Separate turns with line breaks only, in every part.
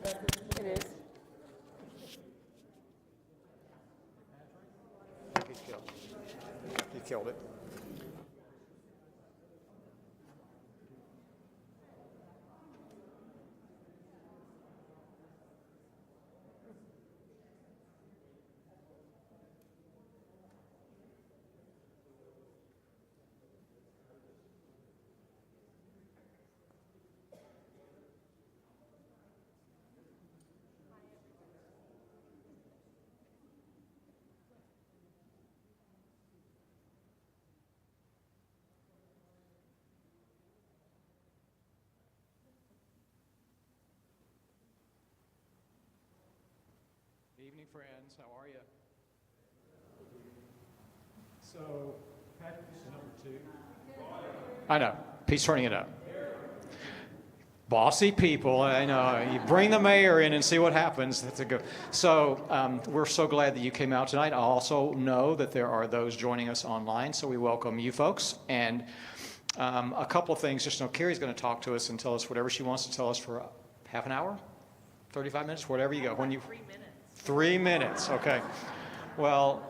It is.
He killed it.
Evening, friends. How are you? So, Patrick, this is number 2.
I know. He's turning it up. Bossy people, I know. You bring the mayor in and see what happens. That's a good. So we're so glad that you came out tonight. I also know that there are those joining us online, so we welcome you folks. And a couple of things. Just know Kerry's going to talk to us and tell us whatever she wants to tell us for half an hour, 35 minutes, whatever you go. When you
3 minutes.
3 minutes, okay. Well,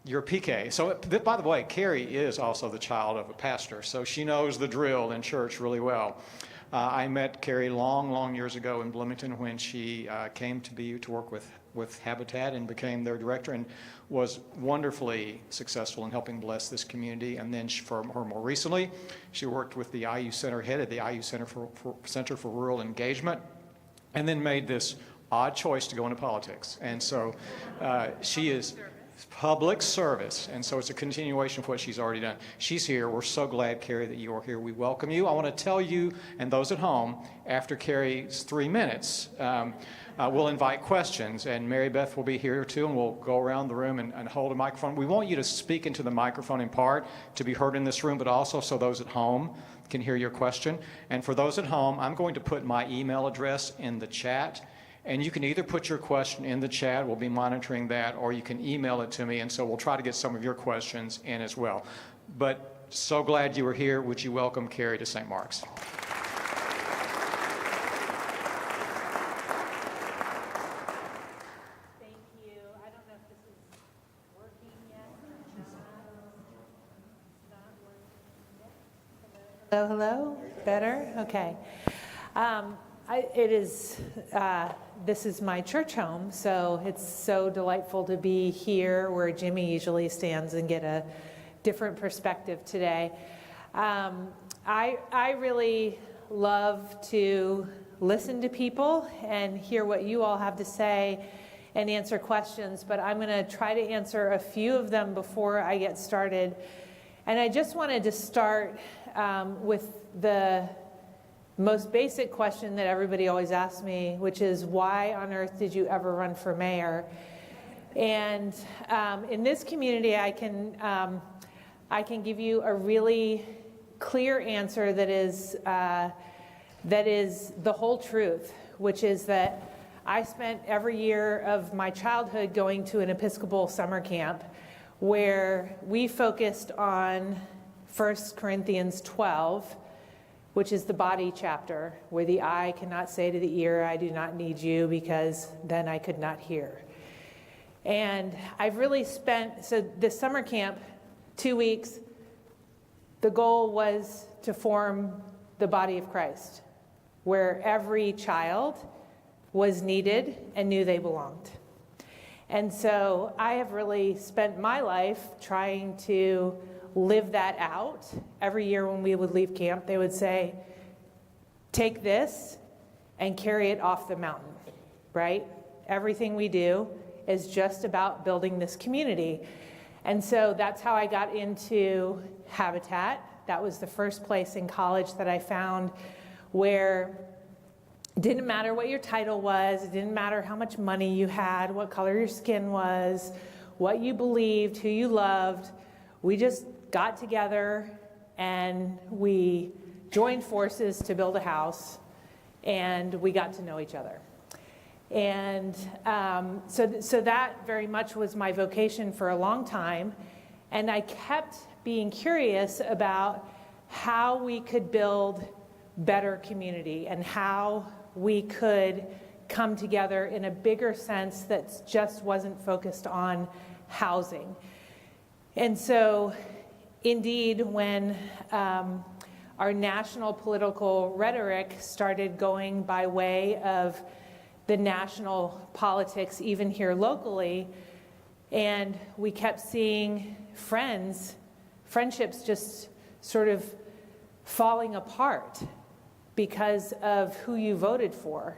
you're PK. So, by the way, Kerry is also the child of a pastor, so she knows the drill in church really well. I met Kerry long years ago in Bloomington when she came to work with Habitat and became their director and was wonderfully successful in helping bless this community. And then for her more recently, she worked with the IU Center, headed the IU Center for Rural Engagement, and then made this odd choice to go into politics. And so she is public service, and so it's a continuation of what she's already done. She's here. We're so glad, Kerry, that you are here. We welcome you. I want to tell you and those at home, after Kerry's 3 minutes, we'll invite questions, and Mary Beth will be here too, and we'll go around the room and hold a microphone. We want you to speak into the microphone in part to be heard in this room, but also so those at home can hear your question. And for those at home, I'm going to put my email address in the chat. And you can either put your question in the chat, we'll be monitoring that, or you can email it to me, and so we'll try to get some of your questions in as well. But so glad you were here. Would you welcome Kerry to St. Mark's?
Thank you. I don't know if this is working yet. It's not working yet. Hello, hello? Better? Okay. This is my church home, so it's so delightful to be here where Jimmy usually stands and get a different perspective today. I really love to listen to people and hear what you all have to say and answer questions, but I'm going to try to answer a few of them before I get started. And I just wanted to start with the most basic question that everybody always asks me, which is, why on earth did you ever run for mayor? And in this community, I can give you a really clear answer that is the whole truth, which is that I spent every year of my childhood going to an Episcopal summer camp where we focused on 1 Corinthians 12, which is the body chapter, where the eye cannot say to the ear, I do not need you, because then I could not hear. And I've really so this summer camp, 2 weeks, the goal was to form the body of Christ, where every child was needed and knew they belonged. And so I have really spent my life trying to live that out. Every year when we would leave camp, they would say, take this and carry it off the mountain, right? Everything we do is just about building this community. And so that's how I got into Habitat. That was the first place in college that I found where it didn't matter what your title was, it didn't matter how much money you had, what color your skin was, what you believed, who you loved. We just got together and we joined forces to build a house, and we got to know each other. And so that very much was my vocation for a long time, and I kept being curious about how we could build better community and how we could come together in a bigger sense that just wasn't focused on housing. And so, indeed, when our national political rhetoric started going by way of the national politics, even here locally, and we kept seeing friendships just sort of falling apart because of who you voted for,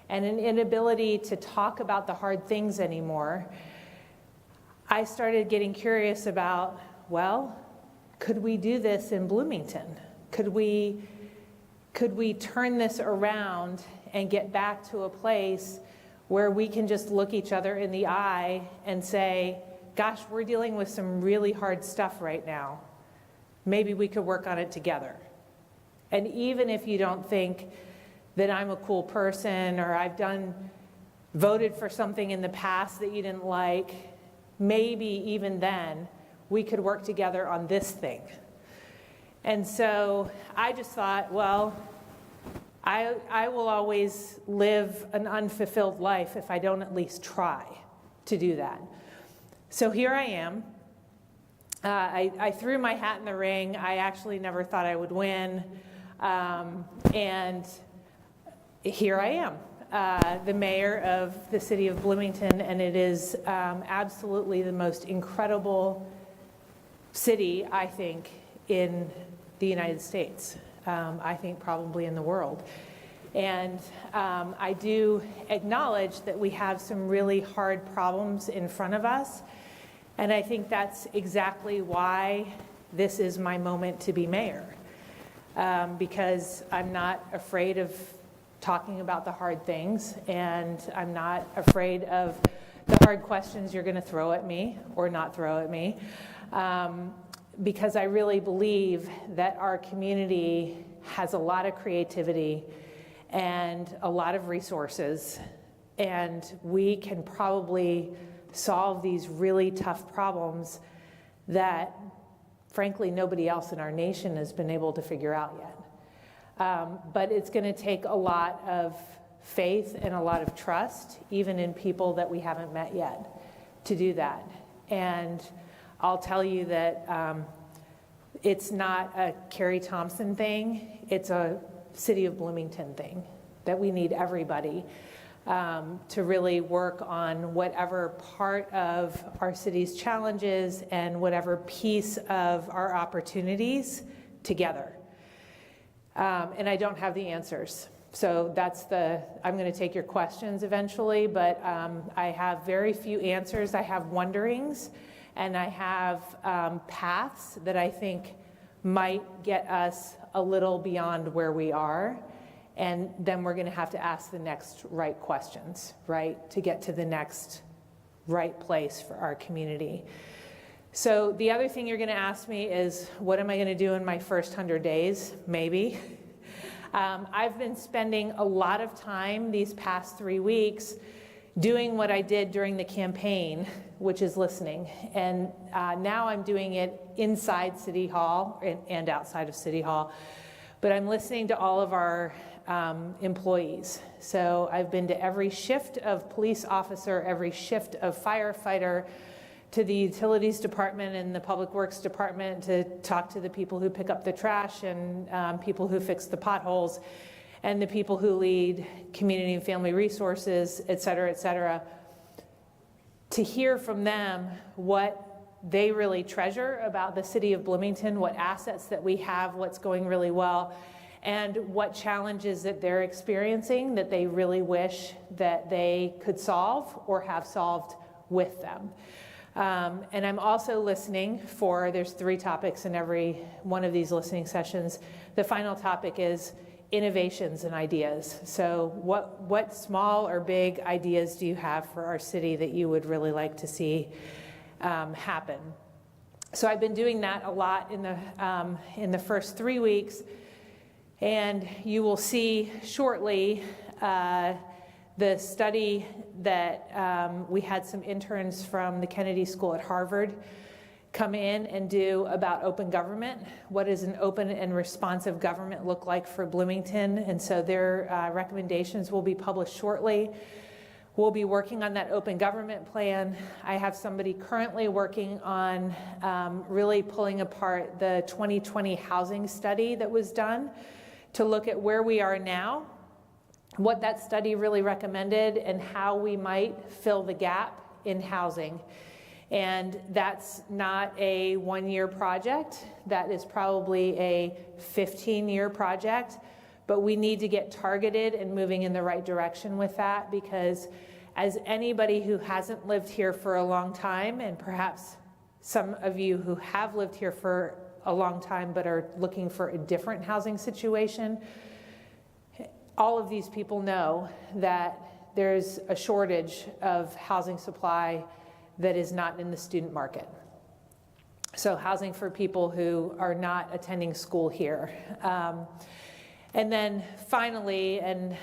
and an inability to talk about the hard things anymore, I started getting curious about, well, could we do this in Bloomington? Could we turn this around and get back to a place where we can just look each other in the eye and say, gosh, we're dealing with some really hard stuff right now. Maybe we could work on it together. And even if you don't think that I'm a cool person, or I've voted for something in the past that you didn't like, maybe even then we could work together on this thing. And so I just thought, well, I will always live an unfulfilled life if I don't at least try to do that. So here I am. I threw my hat in the ring. I actually never thought I would win. And here I am, the mayor of the city of Bloomington, and it is absolutely the most incredible city, I think, in the United States. I think probably in the world. And I do acknowledge that we have some really hard problems in front of us. And I think that's exactly why this is my moment to be mayor. Because I'm not afraid of talking about the hard things, and I'm not afraid of the hard questions you're going to throw at me or not throw at me. Because I really believe that our community has a lot of creativity and a lot of resources, and we can probably solve these really tough problems that, frankly, nobody else in our nation has been able to figure out yet. But it's going to take a lot of faith and a lot of trust, even in people that we haven't met yet, to do that. And I'll tell you that it's not a Kerry Thompson thing, it's a City of Bloomington thing, that we need everybody to really work on whatever part of our city's challenges and whatever piece of our opportunities together. And I don't have the answers. So I'm going to take your questions eventually, but I have very few answers. I have wonderings, and I have paths that I think might get us a little beyond where we are. And then we're going to have to ask the next right questions, right, to get to the next right place for our community. So the other thing you're going to ask me is, what am I going to do in my first 100 days? Maybe. I've been spending a lot of time these past 3 weeks doing what I did during the campaign, which is listening. And now I'm doing it inside City Hall and outside of City Hall. But I'm listening to all of our employees. So I've been to every shift of police officer, every shift of firefighter, to the utilities department and the public works department to talk to the people who pick up the trash and people who fix the potholes and the people who lead community and family resources, et cetera, to hear from them what they really treasure about the city of Bloomington, what assets that we have, what's going really well, and what challenges that they're experiencing that they really wish that they could solve or have solved with them. And I'm also listening there's 3 topics in every one of these listening sessions. The final topic is innovations and ideas. So what small or big ideas do you have for our city that you would really like to see happen? So I've been doing that a lot in the first 3 weeks, and you will see shortly the study that we had some interns from the Kennedy School at Harvard come in and do about open government. What does an open and responsive government look like for Bloomington? And so their recommendations will be published shortly. We'll be working on that open government plan. I have somebody currently working on really pulling apart the 2020 housing study that was done to look at where we are now, what that study really recommended, and how we might fill the gap in housing. And that's not a one-year project. That is probably a 15-year project. But we need to get targeted and moving in the right direction with that, because as anybody who hasn't lived here for a long time, and perhaps some of you who have lived here for a long time but are looking for a different housing situation, all of these people know that there's a shortage of housing supply that is not in the student market. So housing for people who are not attending school here. And then finally, and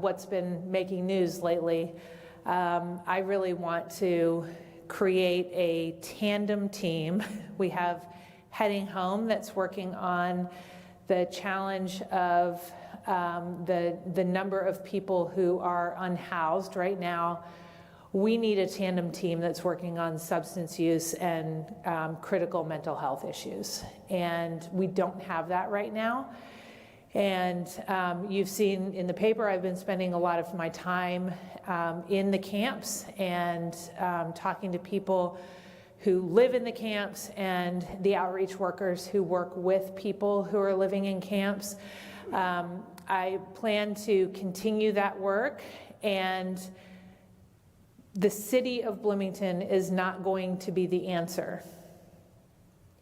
what's been making news lately, I really want to create a tandem team. We have Heading Home that's working on the challenge of the number of people who are unhoused right now. We need a tandem team that's working on substance use and critical mental health issues. And we don't have that right now. And you've seen in the paper, I've been spending a lot of my time in the camps and talking to people who live in the camps and the outreach workers who work with people who are living in camps. I plan to continue that work, and the city of Bloomington is not going to be the answer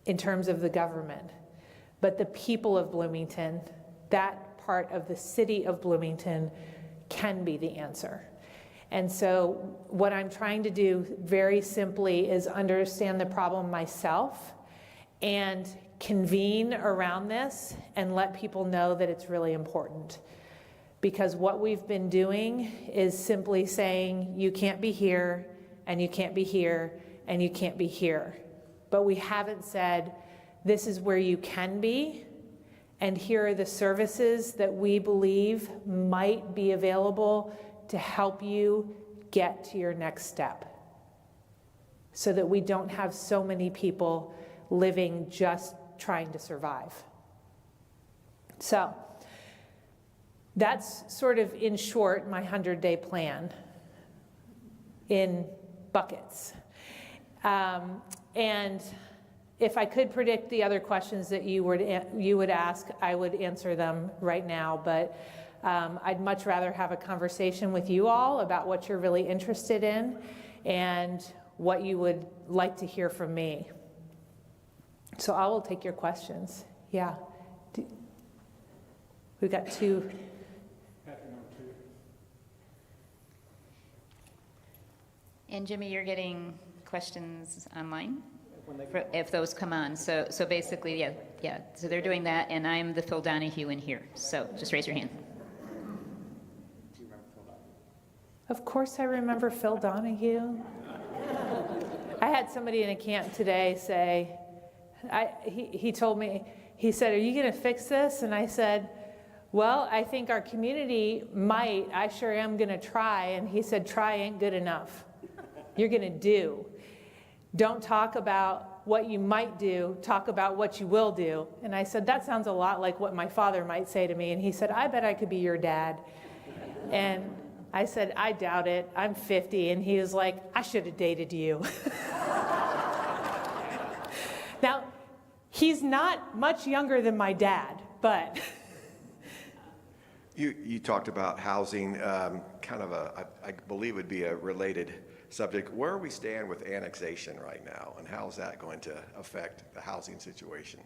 in terms of the government, but the people of Bloomington, that part of the city of Bloomington, can be the answer. And so what I'm trying to do very simply is understand the problem myself and convene around this and let people know that it's really important. Because what we've been doing is simply saying, you can't be here, and you can't be here, and you can't be here. But we haven't said, this is where you can be, and here are the services that we believe might be available to help you get to your next step, so that we don't have so many people living just trying to survive. So that's sort of, in short, my 100-day plan in buckets. And if I could predict the other questions that you would ask, I would answer them right now. But I'd much rather have a conversation with you all about what you're really interested in and what you would like to hear from me. So I will take your questions. Yeah. We've got two.
And Jimmy, you're getting questions online if those come on. So basically, yeah. So they're doing that, and I'm the Phil Donahue in here. So just raise your hand.
Of course I remember Phil Donahue. I had somebody in a camp today say, he told me, he said, are you going to fix this? And I said, well, I think our community might. I sure am going to try. And he said, try ain't good enough. You're going to do. Don't talk about what you might do, talk about what you will do. And I said, that sounds a lot like what my father might say to me. And he said, I bet I could be your dad. And I said, I doubt it. I'm 50. And he was like, I should have dated you. Now, he's not much younger than my dad, but.
You talked about housing, kind of I believe would be a related subject. Where we stand with annexation right now, and how is that going to affect the housing situation?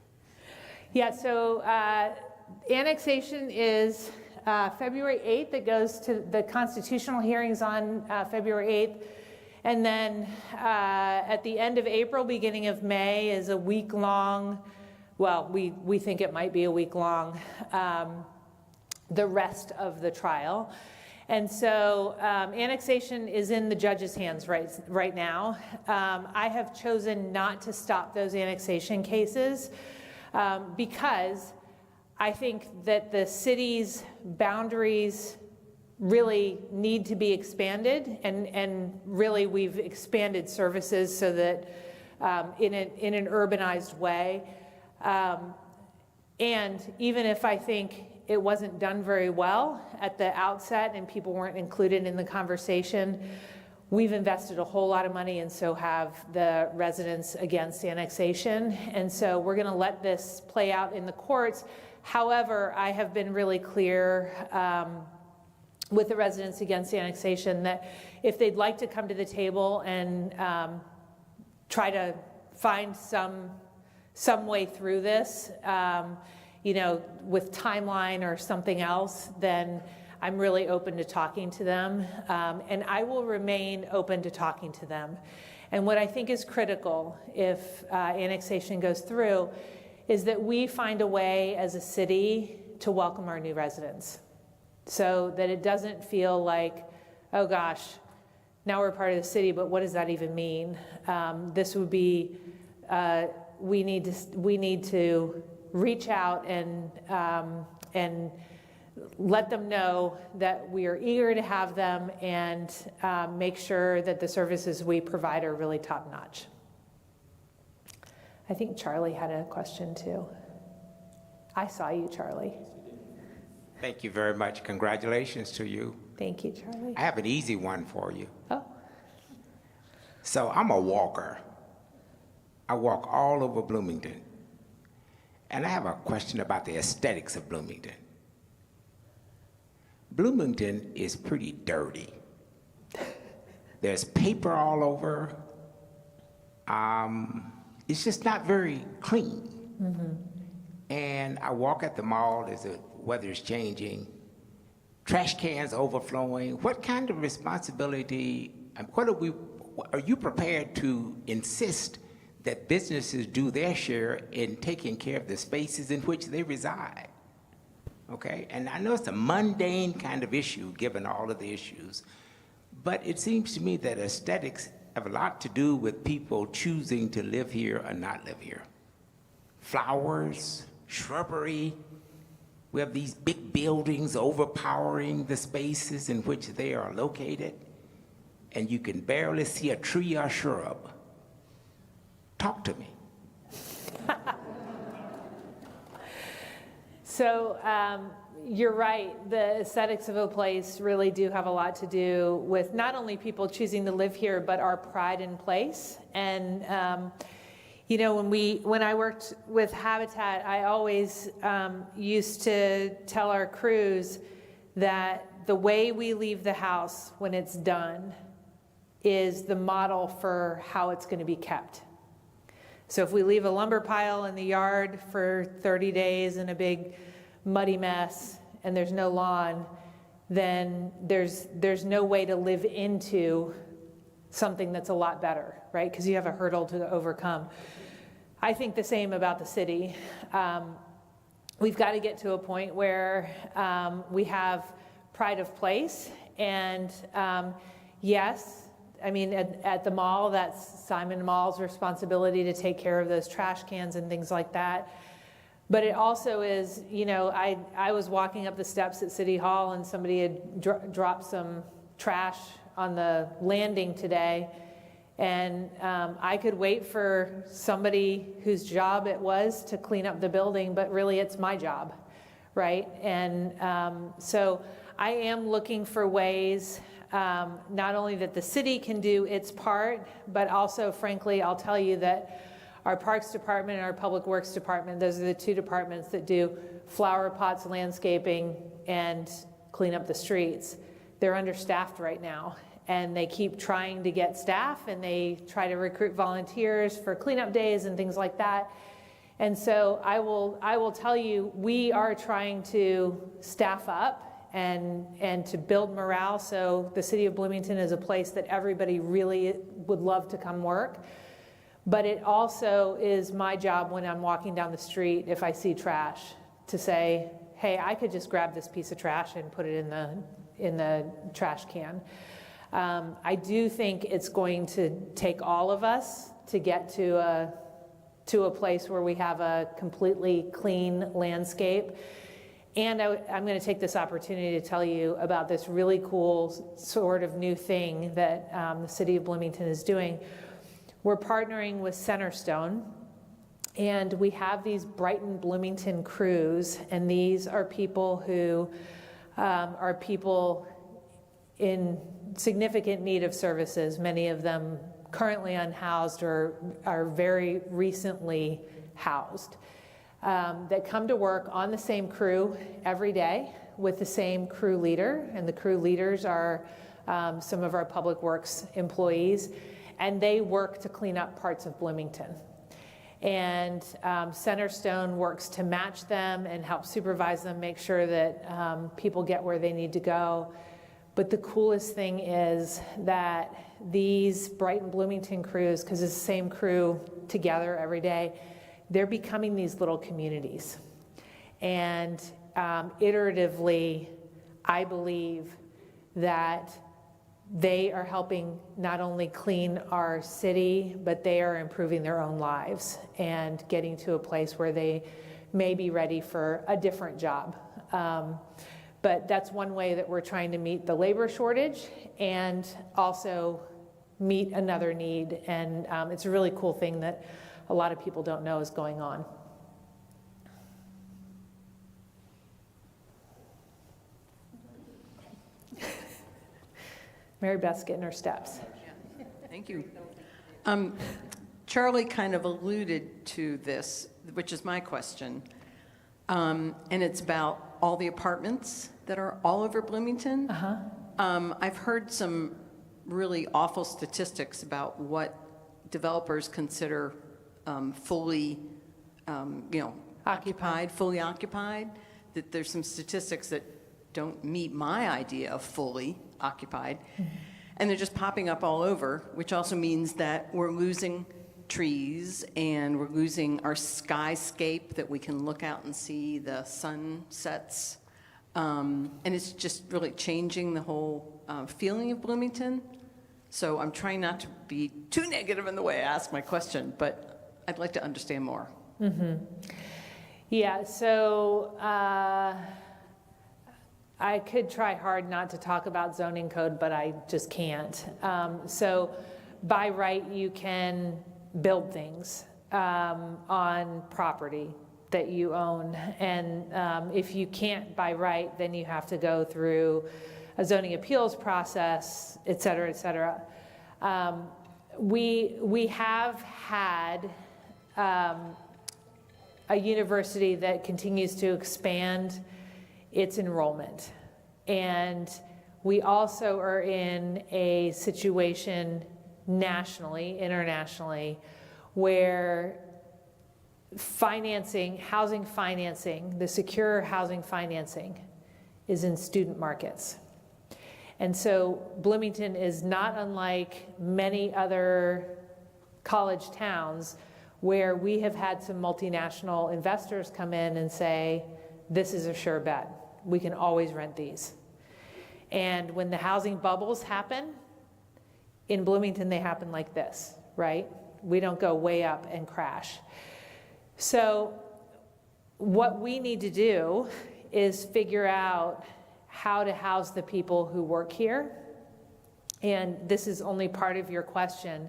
Yeah,
so annexation is February 8th. It goes to the constitutional hearings on February 8th. And then at the end of April, beginning of May is a week-long, well, we think it might be a week-long, the rest of the trial. And so annexation is in the judge's hands right now. I have chosen not to stop those annexation cases because I think that the city's boundaries really need to be expanded, and really we've expanded services so that in an urbanized way. And even if I think it wasn't done very well at the outset and people weren't included in the conversation, we've invested a whole lot of money, and so have the residents against annexation. And so we're going to let this play out in the courts. However, I have been really clear with the residents against annexation that if they'd like to come to the table and try to find some way through this, you know, with timeline or something else, then I'm really open to talking to them, and I will remain open to talking to them. And what I think is critical if annexation goes through is that we find a way as a city to welcome our new residents, so that it doesn't feel like, oh gosh, now we're part of the city, but what does that even mean? This would be, we need to reach out and let them know that we are eager to have them, and make sure that the services we provide are really top notch. I think Charlie had a question too. I saw you, Charlie.
Thank you very much. Congratulations to you.
Thank you, Charlie.
I have an easy one for you.
Oh,
So I'm a walker. I walk all over Bloomington. And I have a question about the aesthetics of Bloomington. Bloomington is pretty dirty. There's paper all over. It's just not very clean. Mm-hmm. And I walk at the mall as the weather's changing, trash cans overflowing. What kind of responsibility, are you prepared to insist that businesses do their share in taking care of the spaces in which they reside? Okay, and I know it's a mundane kind of issue given all of the issues, but it seems to me that aesthetics have a lot to do with people choosing to live here or not live here. Flowers, shrubbery, we have these big buildings overpowering the spaces in which they are located, and you can barely see a tree or shrub. Talk to me.
so you're right. The aesthetics of a place really do have a lot to do with not only people choosing to live here, but our pride in place. And you know, when I worked with Habitat, I always used to tell our crews that the way we leave the house when it's done is the model for how it's going to be kept. So if we leave a lumber pile in the yard for 30 days in a big muddy mess and there's no lawn, then there's no way to live into something that's a lot better, right? Because you have a hurdle to overcome. I think the same about the city. We've got to get to a point where we have pride of place, and yes, I mean, at the mall, that's Simon Mall's responsibility to take care of those trash cans and things like that. But it also is, you know, I was walking up the steps at City Hall and somebody had dropped some trash on the landing today. And I could wait for somebody whose job it was to clean up the building, but really it's my job, right? And so I am looking for ways not only that the city can do its part, but also, frankly, I'll tell you that our Parks Department and our Public Works Department, those are the two departments that do flower pots, landscaping, and clean up the streets. They're understaffed right now, and they keep trying to get staff, and they try to recruit volunteers for cleanup days and things like that. And so I will tell you, we are trying to staff up and to build morale, so the city of Bloomington is a place that everybody really would love to come work. But it also is my job when I'm walking down the street, if I see trash, to say, hey, I could just grab this piece of trash and put it trash can. I do think it's going to take all of us to get to a place where we have a completely clean landscape. And I'm going to take this opportunity to tell you about this really cool sort of new thing that the city of Bloomington is doing. We're partnering with Centerstone, and we have these Brighton Bloomington crews, and these are people who are people in significant need of services, many of them currently unhoused or are very recently housed, that come to work on the same crew every day with the same crew leader, and the crew leaders are some of our public works employees, and they work to clean up parts of Bloomington. And Centerstone works to match them and help supervise them, make sure that people get where they need to go. But the coolest thing is that these Brighton Bloomington crews, because it's the same crew together every day, they're becoming these little communities. And iteratively, I believe that they are helping not only clean our city, but they are improving their own lives and getting to a place where they may be ready for a different job. But that's one way that we're trying to meet the labor shortage and also meet another need. And it's a really cool thing that a lot of people don't know is going on. Mary Beth's getting her steps.
Thank you. Charlie kind of alluded to this, which is my question. And it's about all the apartments that are all over Bloomington. I've heard some really awful statistics about what developers consider fully, occupied, fully occupied. That there's some statistics that don't meet my idea of fully occupied. And they're just popping up all over, which also means that we're losing trees and we're losing our skyscape that we can look out and see the sunsets. And it's just really changing the whole feeling of Bloomington. So I'm trying not to be too negative in the way I ask my question, but I'd like to understand more.
Yeah, so I could try hard not to talk about zoning code, but I just can't. So by right, you can build things on property that you own. And if you can't by right, then you have to go through a zoning appeals process, et cetera, et cetera. We have had a university that continues to expand its enrollment. And we also are in a situation nationally, internationally, where financing, housing financing, the secure housing financing is in student markets. And so Bloomington is not unlike many other college towns where we have had some multinational investors come in and say, this is a sure bet. We can always rent these. And when the housing bubbles happen, in Bloomington they happen like this, right? We don't go way up and crash. So what we need to do is figure out how to house the people who work here. And this is only part of your question.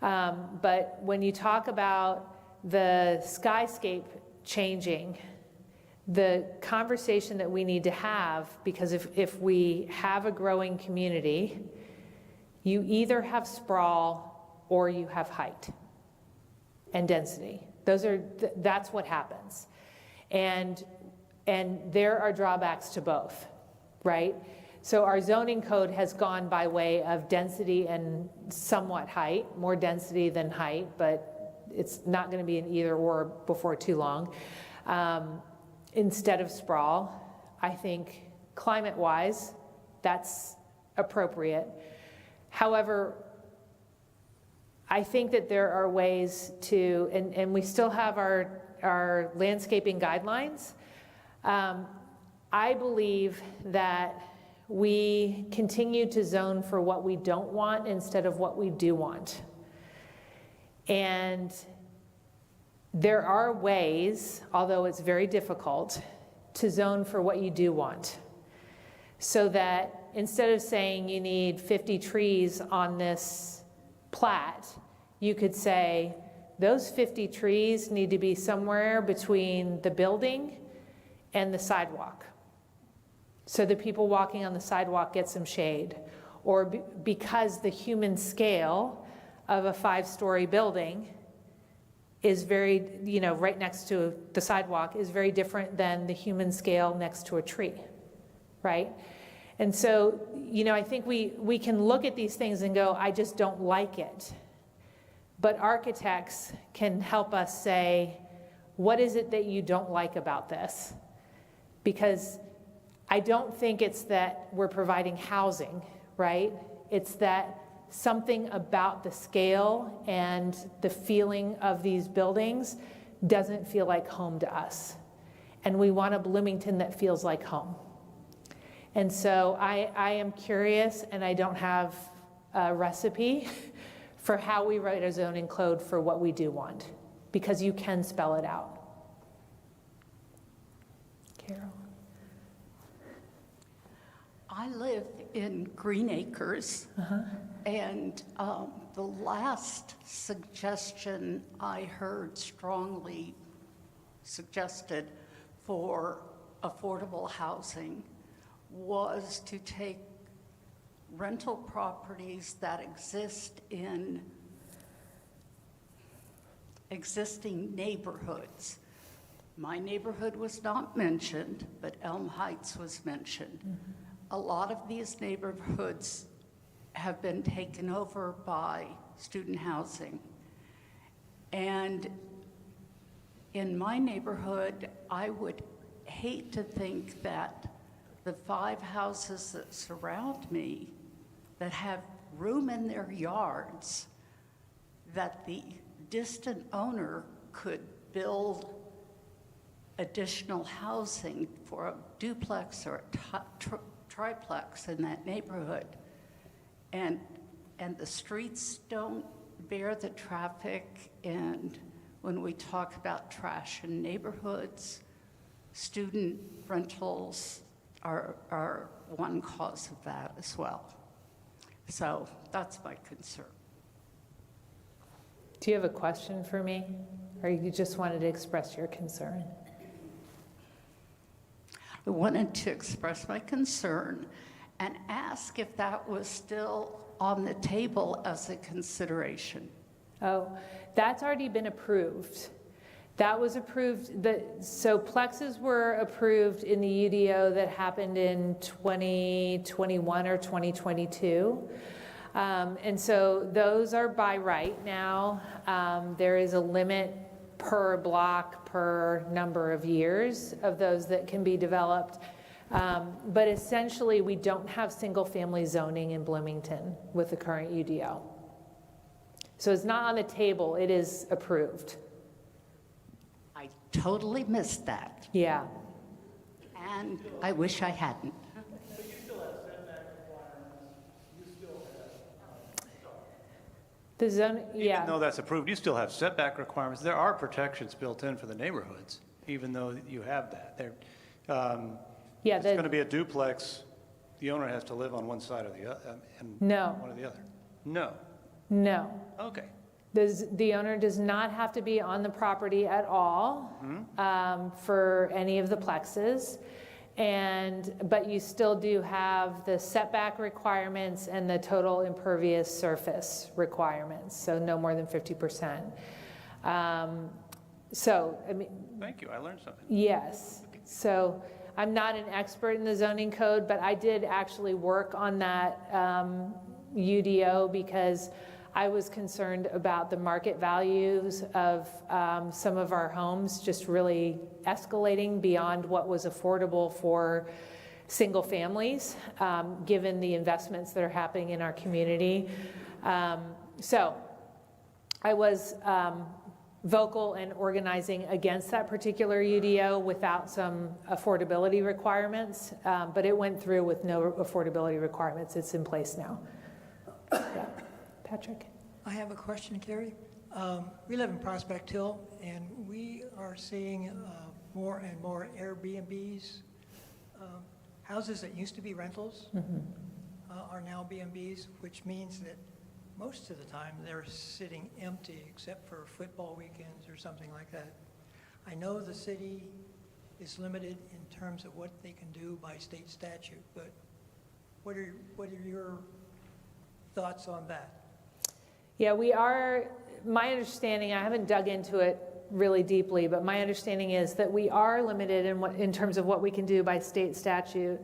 But when you talk about the skyscape changing, the conversation that we need to have, because if we have a growing community, you either have sprawl or you have height and density. That's what happens. And there are drawbacks to both, right? So our zoning code has gone by way of density and somewhat height, more density than height, but it's not going to be an either or before too long. Instead of sprawl, I think climate-wise, that's appropriate. However, I think that there are ways to, and we still have our landscaping guidelines. I believe that we continue to zone for what we don't want instead of what we do want. And there are ways, although it's very difficult, to zone for what you do want. So that instead of saying you need 50 trees on this plat, you could say those 50 trees need to be somewhere between the building and the sidewalk. So the people walking on the sidewalk get some shade. Or because the human scale of a 5-story building is very, right next to the sidewalk is very different than the human scale next to a tree, right? And so, I think we can look at these things and go, I just don't like it. But architects can help us say, what is it that you don't like about this? Because I don't think it's that we're providing housing, right? It's that something about the scale and the feeling of these buildings doesn't feel like home to us. And we want a Bloomington that feels like home. And so I am curious, and I don't have a recipe for how we write a zoning code for what we do want, because you can spell it out. Carol?
I live in Green Acres, and the last suggestion I heard strongly suggested for affordable housing was to take rental properties that exist in existing neighborhoods. My neighborhood was not mentioned, but Elm Heights was mentioned. A lot of these neighborhoods have been taken over by student housing. And in my neighborhood, I would hate to think that the 5 houses that surround me that have room in their yards, that the distant owner could build additional housing for a duplex or a triplex in that neighborhood. And the streets don't bear the traffic, and when we talk about trash in neighborhoods, student rentals are one cause of that as well. So that's my concern.
Do you have a question for me, or you just wanted to express your concern?
I wanted to express my concern and ask if that was still on the table as a consideration.
Oh, that's already been approved. That was approved, so plexes were approved in the UDO that happened in 2021 or 2022. And so those are by right now. There is a limit per block, per number of years of those that can be developed. But essentially, we don't have single-family zoning in Bloomington with the current UDO. So it's not on the table, it is approved.
I totally missed that,
Yeah.
and I wish I hadn't.
The zone, yeah.
Even though that's approved, you still have setback requirements. There are protections built in for the neighborhoods, even though you have that.
Yeah,
It's going to be a duplex. The owner has to live on one side or the other, and
No.
one or the other. No.
No.
Okay.
The owner does not have to be on the property at all for any of the plexes. But you still do have the setback requirements and the total impervious surface requirements, so no more than 50%. So, I mean.
Thank you. I learned something.
Yes. So I'm not an expert in the zoning code, but I did actually work on that UDO because I was concerned about the market values of some of our homes just really escalating beyond what was affordable for single families, given the investments that are happening in our community. So I was vocal and organizing against that particular UDO without some affordability requirements, but it went through with no affordability requirements. It's in place now. Yeah. Patrick?
I have a question, Kerry. We live in Prospect Hill, and we are seeing more and more Airbnbs. Houses that used to be rentals are now B&Bs, which means that most of the time they're sitting empty except for football weekends or something like that. I know the city is limited in terms of what they can do by state statute, but what are your thoughts on that?
Yeah, we are, my understanding, I haven't dug into it really deeply, but my understanding is that we are limited in terms of what we can do by state statute.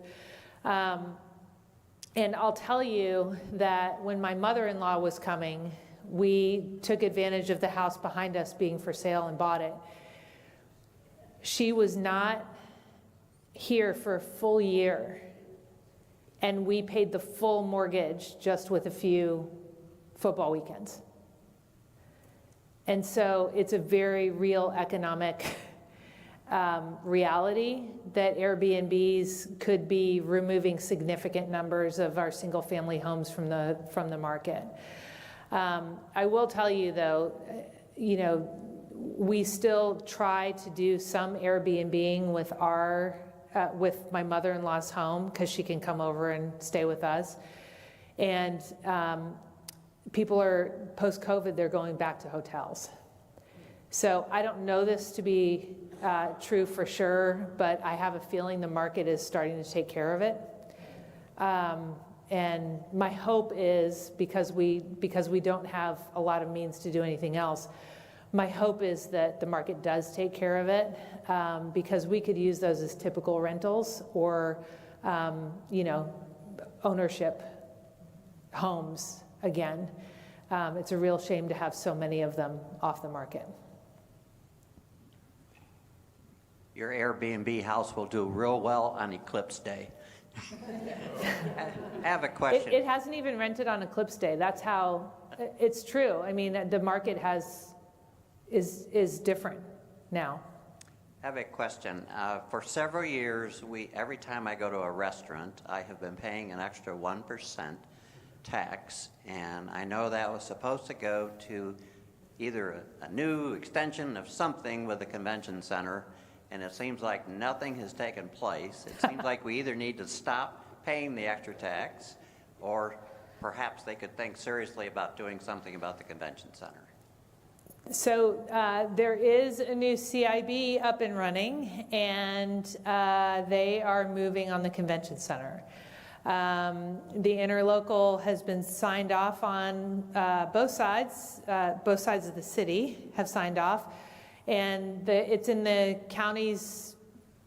And I'll tell you that when my mother-in-law was coming, we took advantage of the house behind us being for sale and bought it. She was not here for a full year, and we paid the full mortgage just with a few football weekends. And so it's a very real economic reality that Airbnbs could be removing significant numbers of our single-family homes from the market. I will tell you, though, we still try to do some Airbnb with my mother-in-law's home because she can come over and stay with us. And people are, post-COVID, they're going back to hotels. So I don't know this to be true for sure, but I have a feeling the market is starting to take care of it. And my hope is, because we don't have a lot of means to do anything else, my hope is that the market does take care of it, because we could use those as typical rentals or, ownership homes again. It's a real shame to have so many of them off the market.
Your Airbnb house will do real well on Eclipse Day. I have a question.
It hasn't even rented on Eclipse Day. That's how, it's true. I mean, the market is different now.
I have a question. For several years, every time I go to a restaurant, I have been paying an extra 1% tax, and I know that was supposed to go to either a new extension of something with the convention center, and it seems like nothing has taken place. It seems like we either need to stop paying the extra tax, or perhaps they could think seriously about doing something about the convention center.
So there is a new CIB up and running, and they are moving on the convention center. The interlocal has been signed off on both sides of the city have signed off, and it's in the county's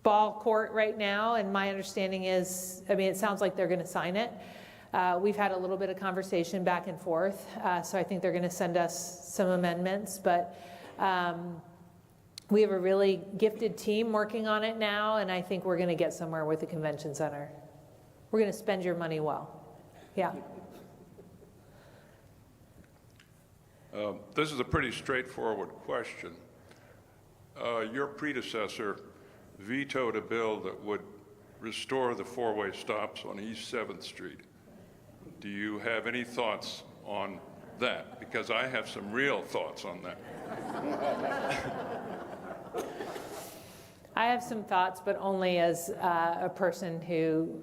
ball court right now, and my understanding is, it sounds like they're going to sign it. We've had a little bit of conversation back and forth, so I think they're going to send us some amendments, but we have a really gifted team working on it now, and I think we're going to get somewhere with the convention center. We're going to spend your money well. Yeah.
This is a pretty straightforward question. Your predecessor vetoed a bill that would restore the four-way stops on East 7th Street. Do you have any thoughts on that? Because I have some real thoughts on that.
I have some thoughts, but only as a person who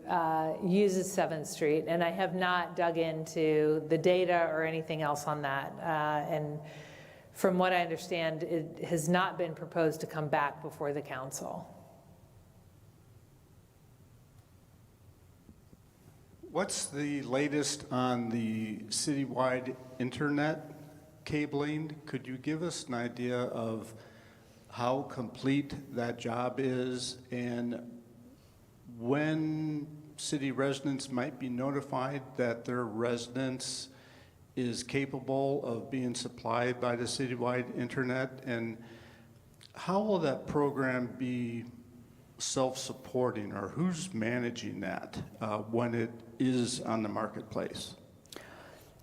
uses 7th Street, and I have not dug into the data or anything else on that. And from what I understand, it has not been proposed to come back before the council.
What's the latest on the citywide internet cabling? Could you give us an idea of how complete that job is and when city residents might be notified that their residence is capable of being supplied by the citywide internet? And how will that program be self-supporting, or who's managing that when it is on the marketplace?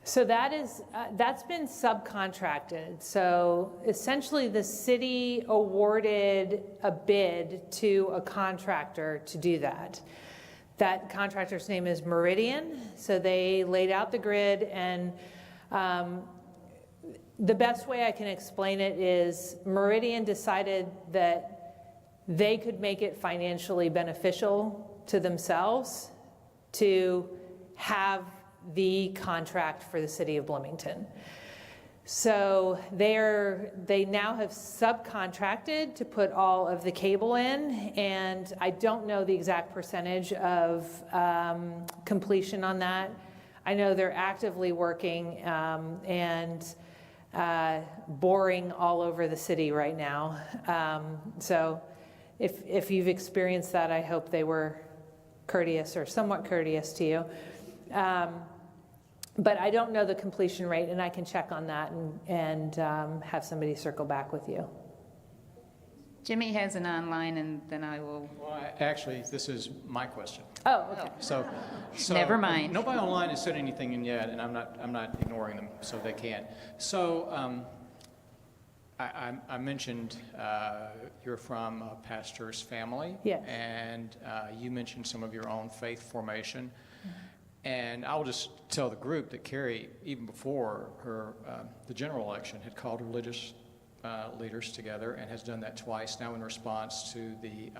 So that's been subcontracted. So essentially the city awarded a bid to a contractor to do that. That contractor's name is Meridian. So they laid out the grid, and the best way I can explain it is Meridian decided that they could make it financially beneficial to themselves to have the contract for the city of Bloomington. So they now have subcontracted to put all of the cable in, and I don't know the exact percentage of completion on that. I know they're actively working and boring all over the city right now. So if you've experienced that, I hope they were courteous or somewhat courteous to you. But I don't know the completion rate, and I can check on that and have somebody circle back with you.
Jimmy has an online, and then I will.
Well, actually, this is my question.
Oh, okay.
So
Never mind.
Nobody online has said anything in yet, and I'm not ignoring them, so they can't. So I mentioned you're from a pastor's family.
Yes.
And you mentioned some of your own faith formation. And I'll just tell the group that Kerry, even before the general election, had called religious leaders together and has done that twice now in response to the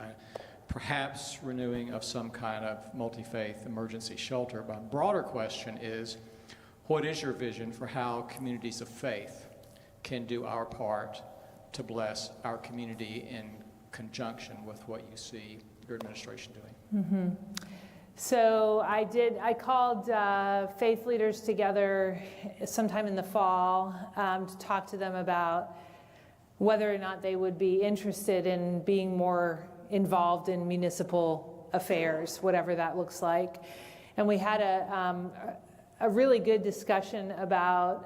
perhaps renewing of some kind of multi-faith emergency shelter. But a broader question is, what is your vision for how communities of faith can do our part to bless our community in conjunction with what you see your administration doing?
Mm-hmm. So I called faith leaders together sometime in the fall to talk to them about whether or not they would be interested in being more involved in municipal affairs, whatever that looks like. And we had a really good discussion about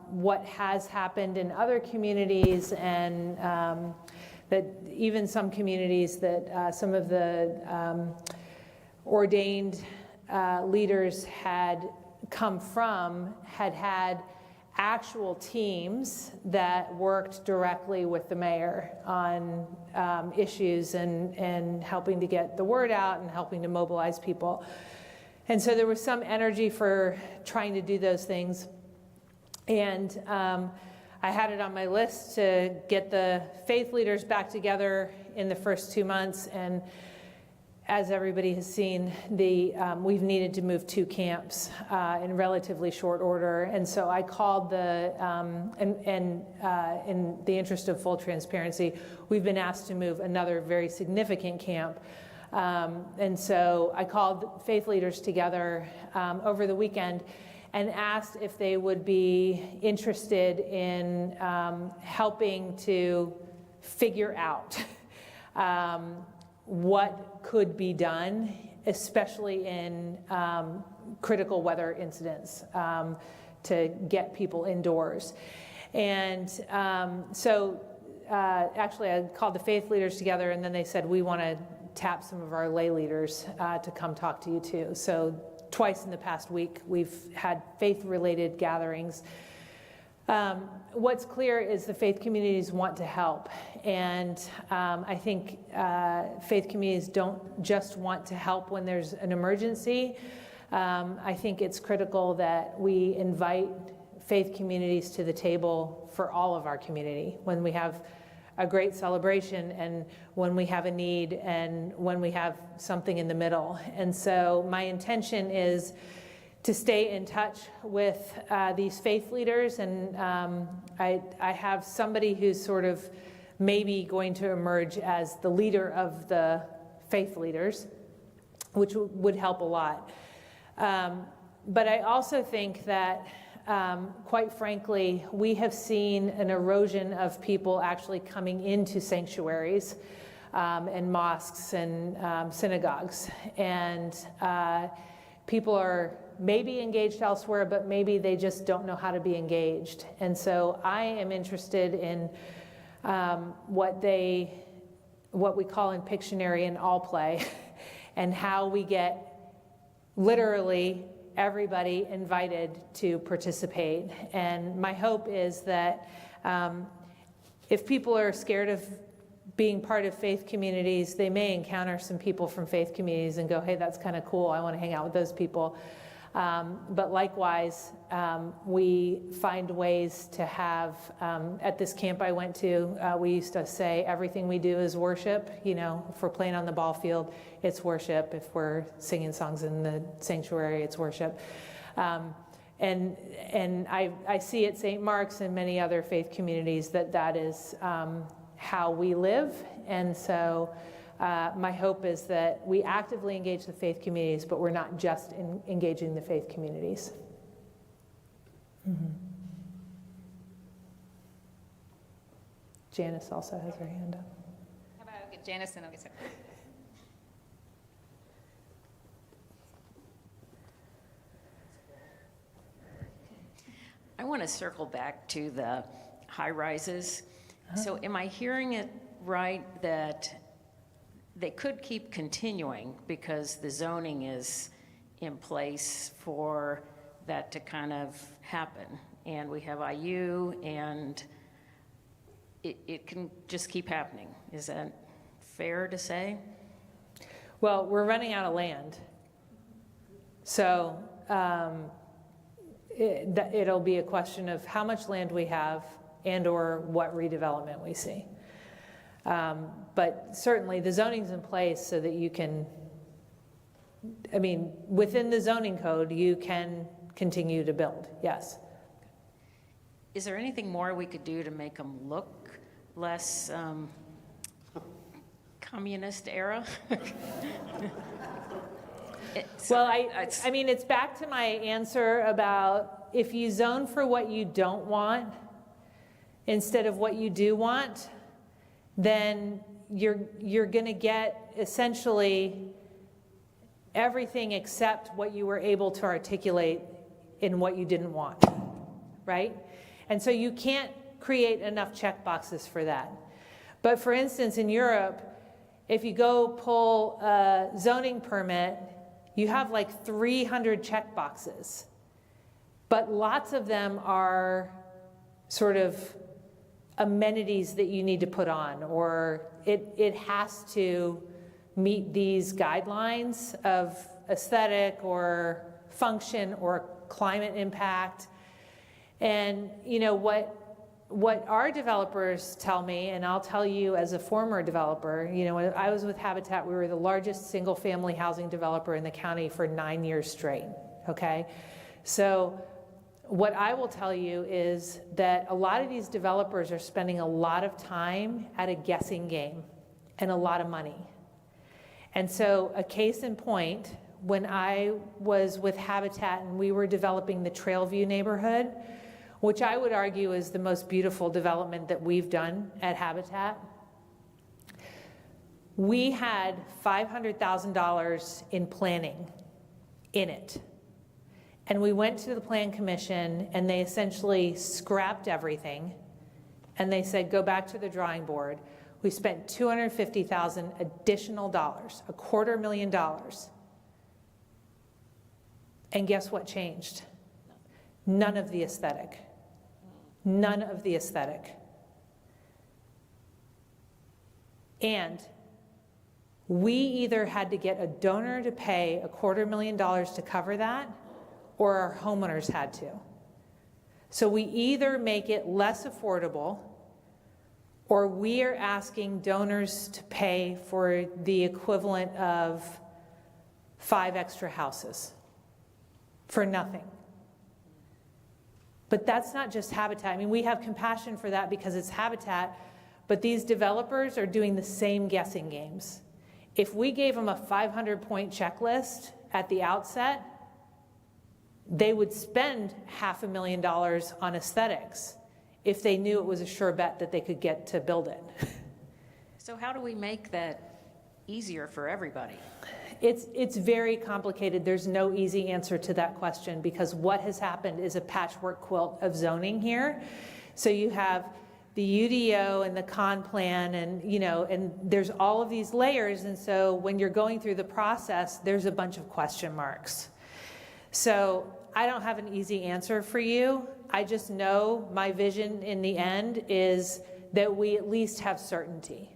what has happened in other communities, and that even some communities that some of the ordained leaders had come from had actual teams that worked directly with the mayor on issues and helping to get the word out and helping to mobilize people. And so there was some energy for trying to do those things. And I had it on my list to get the faith leaders back together in the first 2 months. And as everybody has seen, we've needed to move 2 camps in relatively short order. And so I called in the interest of full transparency, we've been asked to move another very significant camp. And so I called faith leaders together over the weekend and asked if they would be interested in helping to figure out what could be done, especially in critical weather incidents, to get people indoors. And actually I called the faith leaders together, and then they said, we want to tap some of our lay leaders to come talk to you too. So twice in the past week, we've had faith-related gatherings. What's clear is the faith communities want to help, and I think faith communities don't just want to help when there's an emergency. I think it's critical that we invite faith communities to the table for all of our community when we have a great celebration and when we have a need and when we have something in the middle. And so my intention is to stay in touch with these faith leaders, and I have somebody who's sort of maybe going to emerge as the leader of the faith leaders, which would help a lot. But I also think that, quite frankly, we have seen an erosion of people actually coming into sanctuaries and mosques and synagogues, and people are maybe engaged elsewhere, but maybe they just don't know how to be engaged. And so I am interested in what we call in Pictionary an all play, and how we get literally everybody invited to participate. And my hope is that if people are scared of being part of faith communities, they may encounter some people from faith communities and go, hey, that's kind of cool, I want to hang out with those people. But likewise, we find ways to have, at this camp I went to, we used to say everything we do is worship. You know, if we're playing on the ball field, it's worship. If we're singing songs in the sanctuary, it's worship. And I see at St. Mark's and many other faith communities that is how we live. And so my hope is that we actively engage the faith communities, but we're not just engaging the faith communities. Mm-hmm. Janice also has her hand up.
How about I'll get Janice and I'll get Sarah.
I want to circle back to the high rises. So am I hearing it right that they could keep continuing because the zoning is in place for that to kind of happen? And we have IU and it can just keep happening. Is that fair to say?
Well, we're running out of land. So it'll be a question of how much land we have and or what redevelopment we see. But certainly the zoning's in place so that you can, I mean, within the zoning code, you can continue to build, yes.
Is there anything more we could do to make them look less communist era?
Well, I mean, it's back to my answer about if you zone for what you don't want instead of what you do want, then you're going to get essentially everything except what you were able to articulate in what you didn't want, right? And so you can't create enough check boxes for that. But for instance, in Europe, if you go pull a zoning permit, you have like 300 check boxes, but lots of them are sort of amenities that you need to put on, or it has to meet these guidelines of aesthetic or function or climate impact. And you know what our developers tell me, and I'll tell you as a former developer, you know, when I was with Habitat, we were the largest single family housing developer in the county for 9 years straight, okay? So what I will tell you is that a lot of these developers are spending a lot of time at a guessing game and a lot of money. And so a case in point, when I was with Habitat and we were developing the Trailview neighborhood, which I would argue is the most beautiful development that we've done at Habitat, we had $500,000 in planning in it. And we went to the Plan Commission and they essentially scrapped everything and they said, go back to the drawing board. We spent $250,000 additional dollars, $250,000. And guess what changed? None of the aesthetic. None of the aesthetic. And we either had to get a donor to pay $250,000 to cover that, or our homeowners had to. So we either make it less affordable, or we are asking donors to pay for the equivalent of 5 extra houses for nothing. But that's not just Habitat. I mean, we have compassion for that because it's Habitat, but these developers are doing the same guessing games. If we gave them a 500-point checklist at the outset, they would spend $500,000 on aesthetics if they knew it was a sure bet that they could get to build it.
So how do we make that easier for everybody?
It's very complicated. There's no easy answer to that question because what has happened is a patchwork quilt of zoning here. So you have the UDO and the con plan and, you know, and there's all of these layers. And so when you're going through the process, there's a bunch of question marks. So I don't have an easy answer for you. I just know my vision in the end is that we at least have certainty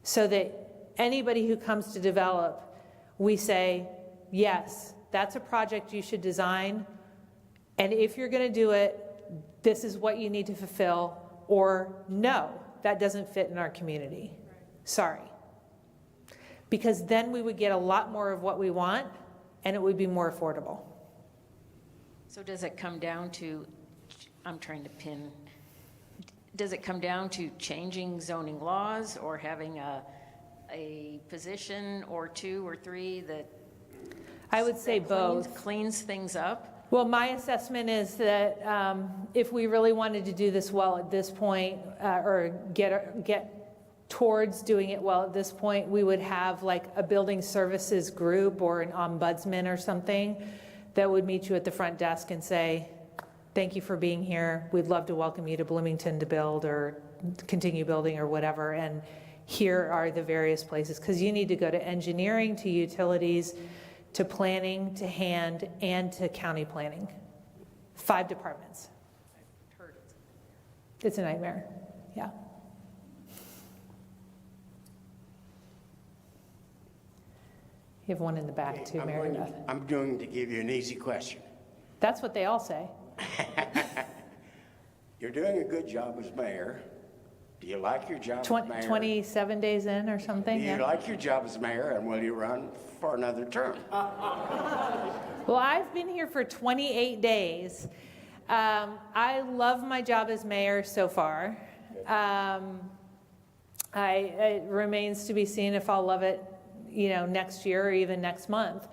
so that anybody who comes to develop, we say, yes, that's a project you should design. And if you're going to do it, this is what you need to fulfill, or no, that doesn't fit in our community. Sorry. Because then we would get a lot more of what we want, and it would be more affordable.
So does it come down to, I'm trying to pin, does it come down to changing zoning laws or having a position or two or three that
I would say both.
Cleans things up?
Well, my assessment is that if we really wanted to do this well at this point, or get towards doing it well at this point, we would have like a building services group or an ombudsman or something that would meet you at the front desk and say, thank you for being here. We'd love to welcome you to Bloomington to build or continue building or whatever. And here are the various places, because you need to go to engineering, to utilities, to planning, to hand, and to county planning. 5 departments. It's a nightmare, yeah. You have one in the back too, Mary Beth.
I'm going to give you an easy question.
That's what they all say.
You're doing a good job as mayor. Do you like your job as mayor?
27 days in or something?
Do you like your job as mayor, and will you run for another term?
Well, I've been here for 28 days. I love my job as mayor so far. It remains to be seen if I'll love it, next year or even next month.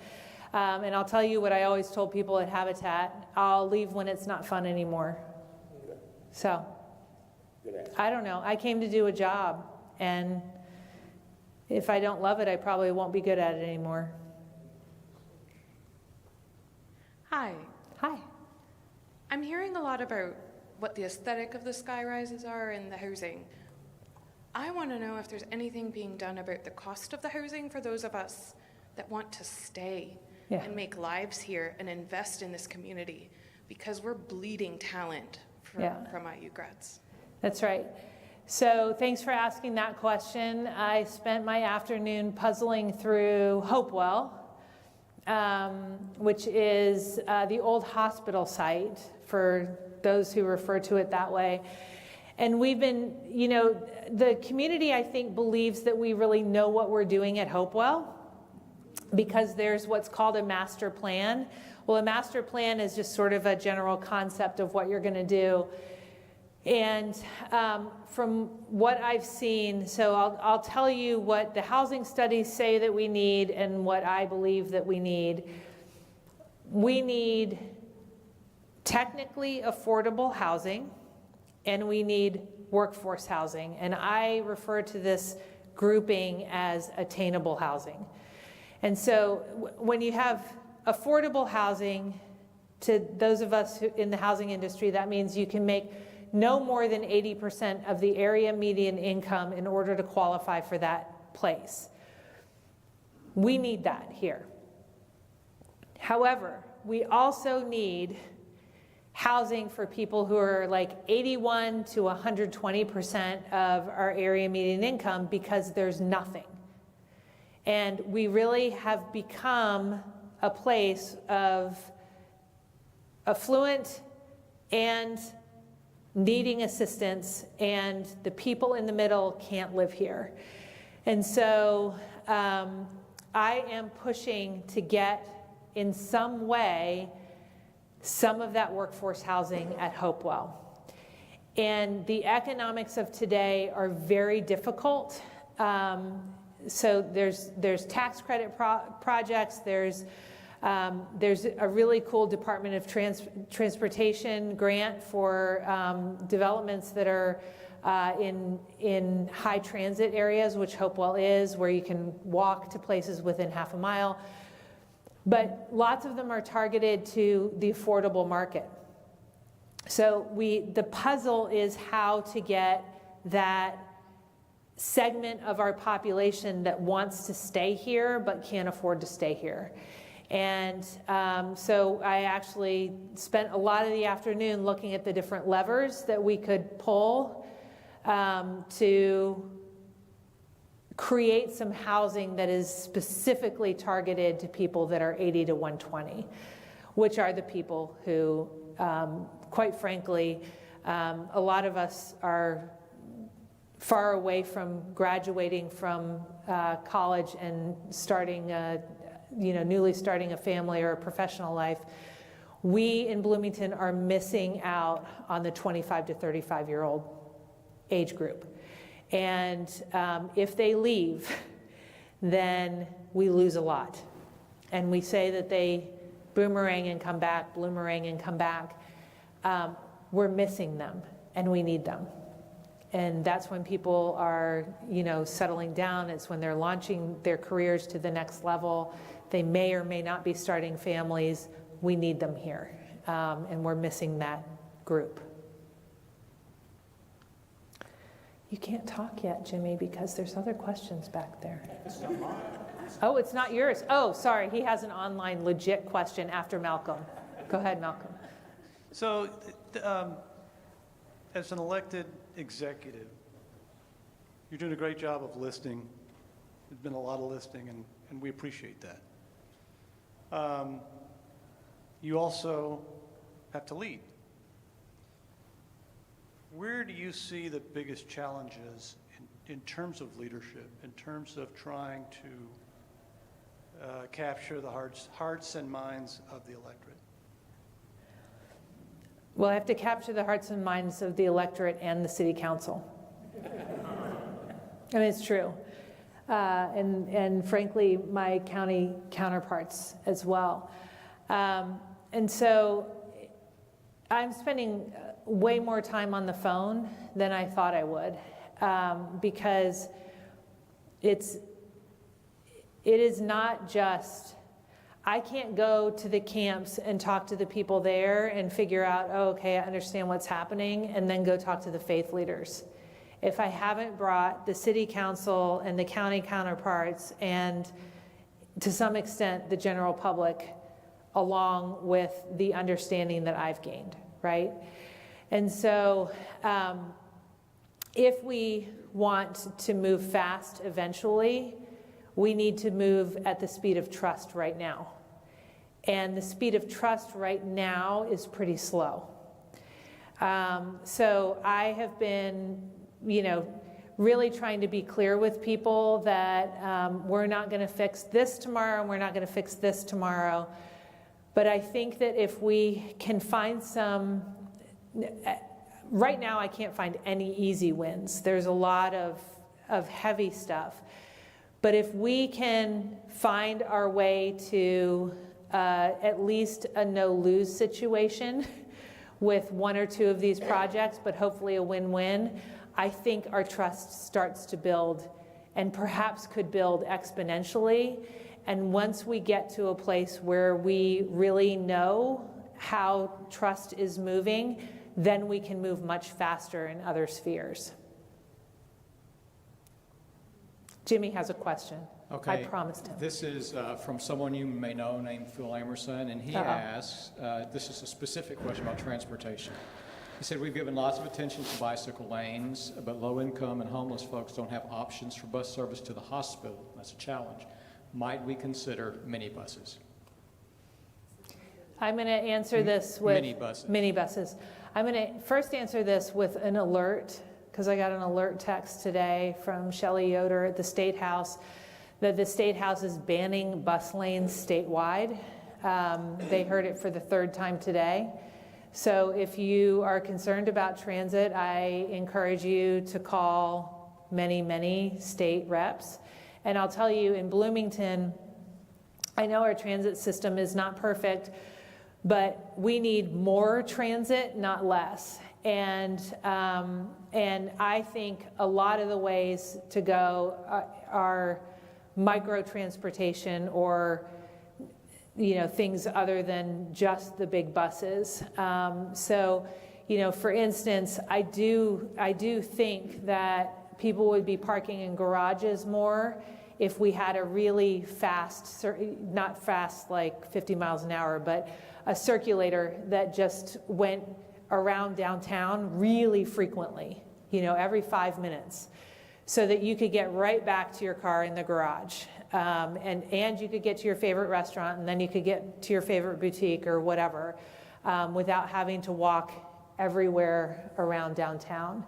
And I'll tell you what I always told people at Habitat, I'll leave when it's not fun anymore. So, I don't know. I came to do a job, and if I don't love it, I probably won't be good at it anymore.
Hi.
Hi.
I'm hearing a lot about what the aesthetic of the sky rises are and the housing. I want to know if there's anything being done about the cost of the housing for those of us that want to stay and make lives here and invest in this community, because we're bleeding talent from IU grads.
That's right. So thanks for asking that question. I spent my afternoon puzzling through Hopewell, which is the old hospital site, for those who refer to it that way. And we've been, the community, I think, believes that we really know what we're doing at Hopewell, because there's what's called a master plan. Well, a master plan is just sort of a general concept of what you're going to do. And from what I've seen, so I'll tell you what the housing studies say that we need and what I believe that we need. We need technically affordable housing, and we need workforce housing. And I refer to this grouping as attainable housing. And so when you have affordable housing, to those of us in the housing industry, that means you can make no more than 80% of the area median income in order to qualify for that place. We need that here. However, we also need housing for people who are like 81 to 120% of our area median income, because there's nothing. And we really have become a place of affluent and needing assistance, and the people in the middle can't live here. And so I am pushing to get, in some way, some of that workforce housing at Hopewell. And the economics of today are very difficult. So there's tax credit projects, there's a really cool Department of Transportation grant for developments that are in high transit areas, which Hopewell is, where you can walk to places within half a mile. But lots of them are targeted to the affordable market. So the puzzle is how to get that segment of our population that wants to stay here but can't afford to stay here. And so I actually spent a lot of the afternoon looking at the different levers that we could pull to create some housing that is specifically targeted to people that are 80 to 120, which are the people who, quite frankly, a lot of us are far away from graduating from college and starting newly starting a family or a professional life. We in Bloomington are missing out on the 25 to 35-year-old age group. And if they leave, then we lose a lot. And we say that they boomerang and come back, bloomerang and come back. We're missing them, and we need them. And that's when people are, settling down. It's when they're launching their careers to the next level. They may or may not be starting families. We need them here, and we're missing that group. You can't talk yet, Jimmy, because there's other questions back there. Oh, it's not yours. Oh, sorry. He has an online legit question after Malcolm. Go ahead, Malcolm.
So, as an elected executive, you're doing a great job of listening. There's been a lot of listening, and we appreciate that. You also have to lead. Where do you see the biggest challenges in terms of leadership, in terms of trying to capture the hearts and minds of the electorate?
Well, I have to capture the hearts and minds of the electorate and the city council. I mean, it's true. And frankly, my county counterparts as well. And so I'm spending way more time on the phone than I thought I would, because it is not just, I can't go to the camps and talk to the people there and figure out, oh, okay, I understand what's happening, and then go talk to the faith leaders. If I haven't brought the city council and the county counterparts and to some extent the general public along with the understanding that I've gained, right? And so if we want to move fast eventually, we need to move at the speed of trust right now. And the speed of trust right now is pretty slow. So I have been, really trying to be clear with people that we're not going to fix this tomorrow and we're not going to fix this tomorrow. But I think that if we can find some, right now I can't find any easy wins. There's a lot of heavy stuff. But if we can find our way to at least a no-lose situation with one or two of these projects, but hopefully a win-win, I think our trust starts to build and perhaps could build exponentially. And once we get to a place where we really know how trust is moving, then we can move much faster in other spheres. Jimmy has a question.
Okay.
I promised him.
This is from someone you may know named Phil Amerson, and he asks, this is a specific question about transportation. He said, we've given lots of attention to bicycle lanes, but low-income and homeless folks don't have options for bus service to the hospital. That's a challenge. Might we consider minibuses?
I'm going to answer this with
minibuses.
I'm going to first answer this with an alert, because I got an alert text today from Shelley Yoder at the State House that the State House is banning bus lanes statewide. They heard it for the third time today. So if you are concerned about transit, I encourage you to call many, many state reps. And I'll tell you, in Bloomington, I know our transit system is not perfect, but we need more transit, not less. And I think a lot of the ways to go are micro transportation or things other than just the big buses. So, for instance, I do think that people would be parking in garages more if we had a really fast, not fast like 50 miles an hour, but a circulator that just went around downtown really frequently, every 5 minutes, so that you could get right back to your car in the garage. And you could get to your favorite restaurant, and then you could get to your favorite boutique or whatever, without having to walk everywhere around downtown.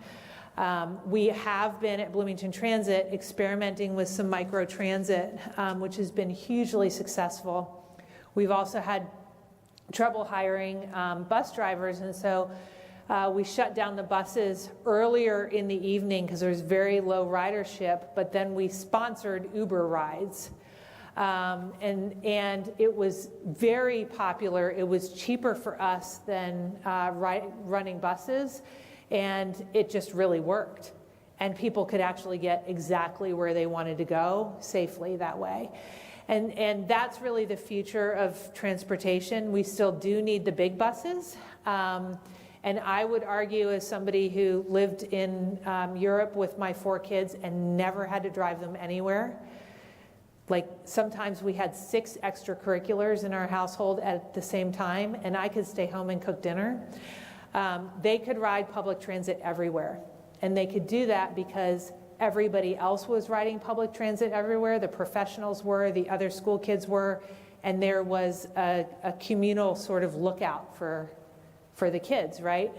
We have been at Bloomington Transit experimenting with some micro-transit, which has been hugely successful. We've also had trouble hiring bus drivers, and so we shut down the buses earlier in the evening because there's very low ridership, but then we sponsored Uber rides. And it was very popular. It was cheaper for us than running buses, and it just really worked. And people could actually get exactly where they wanted to go safely that way. And that's really the future of transportation. We still do need the big buses. And I would argue, as somebody who lived in Europe with my 4 kids and never had to drive them anywhere, like sometimes we had 6 extracurriculars in our household at the same time, and I could stay home and cook dinner. They could ride public transit everywhere. And they could do that because everybody else was riding public transit everywhere. The professionals were, the other school kids were, and there was a communal sort of lookout for the kids, right?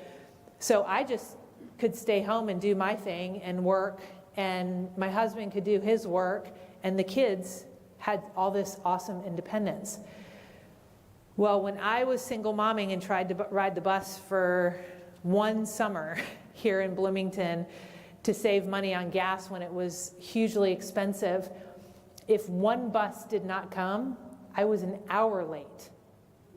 So I just could stay home and do my thing and work, and my husband could do his work, and the kids had all this awesome independence. Well, when I was single momming and tried to ride the bus for one summer here in Bloomington to save money on gas when it was hugely expensive, if one bus did not come, I was an hour late.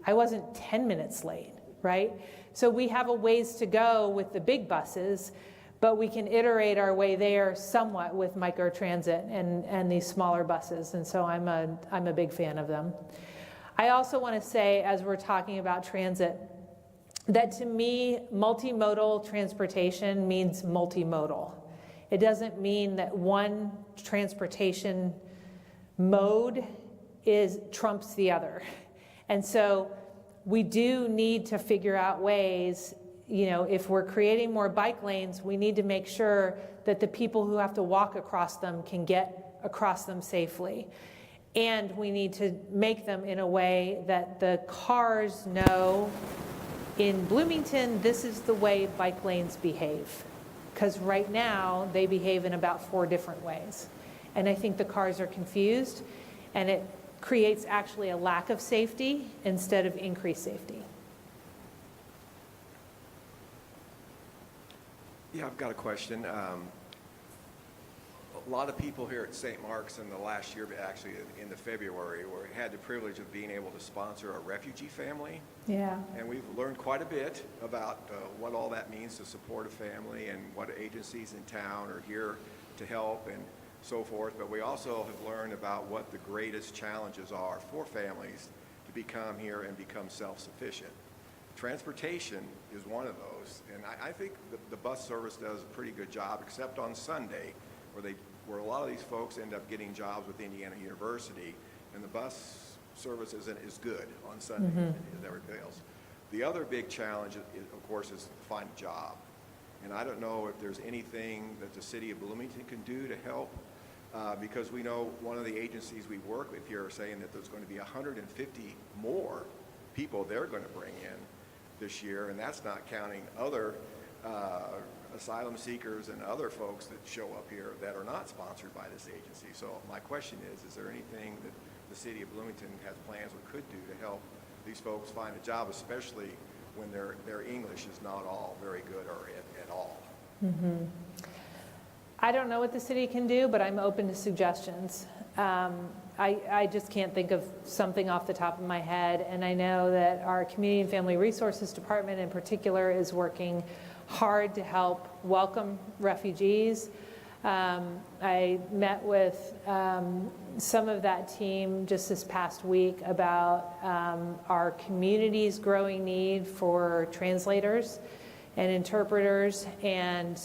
I wasn't 10 minutes late, right? So we have a ways to go with the big buses, but we can iterate our way there somewhat with microtransit and these smaller buses, and so I'm a big fan of them. I also want to say, as we're talking about transit, that to me, multimodal transportation means multimodal. It doesn't mean that one transportation mode trumps the other. And so we do need to figure out ways, if we're creating more bike lanes, we need to make sure that the people who have to walk across them can get across them safely. And we need to make them in a way that the cars know, in Bloomington, this is the way bike lanes behave. Because right now, they behave in about 4 different ways. And I think the cars are confused, and it creates actually a lack of safety instead of increased safety.
Yeah, I've got a question. A lot of people here at St. Mark's in the last year, but actually in the February, had the privilege of being able to sponsor a refugee family.
Yeah.
And we've learned quite a bit about what all that means to support a family and what agencies in town are here to help and so forth. But we also have learned about what the greatest challenges are for families to become here and become self-sufficient. Transportation is one of those, and I think the bus service does a pretty good job, except on Sunday, where a lot of these folks end up getting jobs with Indiana University, and the bus service is good on Sunday as everybody else. The other big challenge, of course, is to find a job. And I don't know if there's anything that the city of Bloomington can do to help, because we know one of the agencies we work with here are saying that there's going to be 150 more people they're going to bring in this year, and that's not counting other asylum seekers and other folks that show up here that are not sponsored by this agency. So my question is there anything that the city of Bloomington has plans or could do to help these folks find a job, especially when their English is not all very good or at all?
I don't know what the city can do, but I'm open to suggestions. I just can't think of something off the top of my head, and I know that our Community and Family Resources Department in particular is working hard to help welcome refugees. I met with some of that team just this past week about our community's growing need for translators and interpreters, and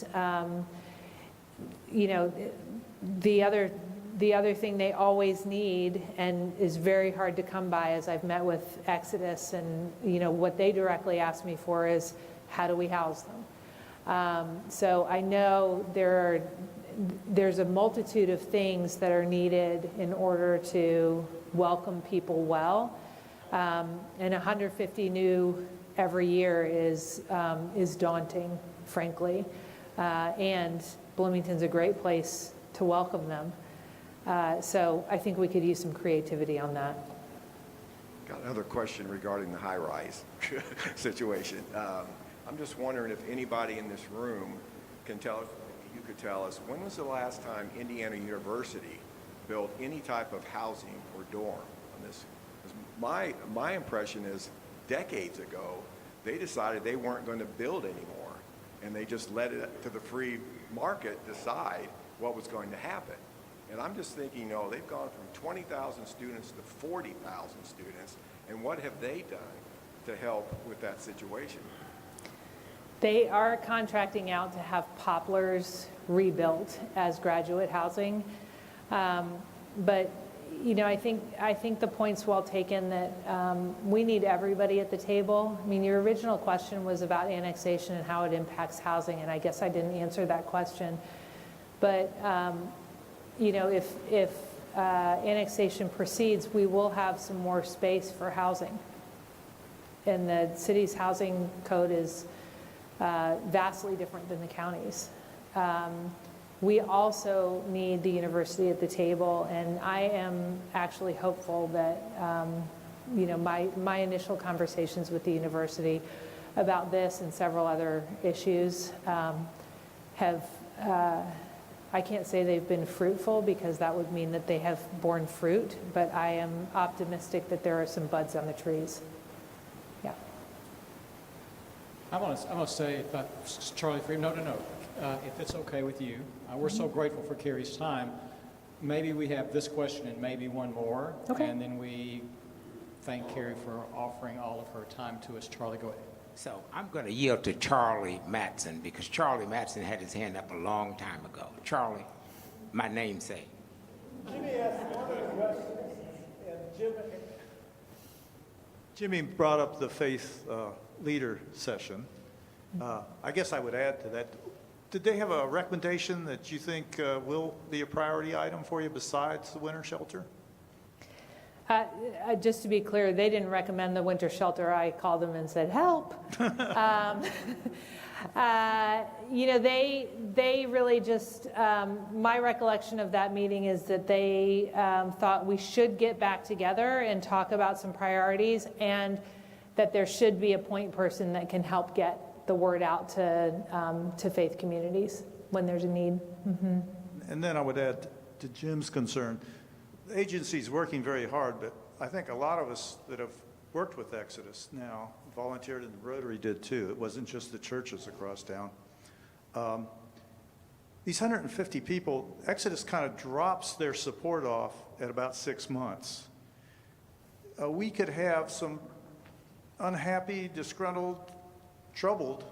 the The other thing they always need, and is very hard to come by, as I've met with Exodus, and what they directly ask me for is, how do we house them? So I know there's a multitude of things that are needed in order to welcome people well, and 150 new every year is daunting, frankly, and Bloomington's a great place to welcome them. So I think we could use some creativity on that.
Got another question regarding the high-rise situation. I'm just wondering if anybody in this room can tell us, you could tell us, when was the last time Indiana University built any type of housing or dorm on this? 'Cause my impression is decades ago, they decided they weren't going to build anymore, and they just let it to the free market decide what was going to happen. And I'm just thinking, they've gone from 20,000 students to 40,000 students, and what have they done to help with that situation?
They are contracting out to have Poplars rebuilt as graduate housing. But, I think the point's well taken that we need everybody at the table. I mean, your original question was about annexation and how it impacts housing, and I guess I didn't answer that question. But, if annexation proceeds, we will have some more space for housing. And the city's housing code is vastly different than the county's. We also need the university at the table, and I am actually hopeful that, my initial conversations with the university about this and several other issues have, I can't say they've been fruitful, because that would mean that they have borne fruit, but I am optimistic that there are some buds on the trees. Yeah.
I want to say, Charlie Freeman, no. If it's okay with you, we're so grateful for Kerry's time. Maybe we have this question and maybe one more,
okay.
And then we thank Kerry for offering all of her time to us. Charlie, go ahead.
So I'm going to yield to Charlie Matson, because Charlie Matson had his hand up a long time ago. Charlie, my namesake.
Jimmy asked one of the questions, and Jimmy brought up the faith leader session. I guess I would add to that. Did they have a recommendation that you think will be a priority item for you besides the winter shelter?
Just to be clear, they didn't recommend the winter shelter. I called them and said, help. They really just, my recollection of that meeting is that they thought we should get back together and talk about some priorities, and that there should be a point person that can help get the word out to faith communities when there's a need. Mm-hmm.
And then I would add to Jim's concern, the agency's working very hard, but I think a lot of us that have worked with Exodus now, volunteered in the Rotary did too. It wasn't just the churches across town. These 150 people, Exodus kind of drops their support off at about 6 months. We could have some unhappy, disgruntled, troubled,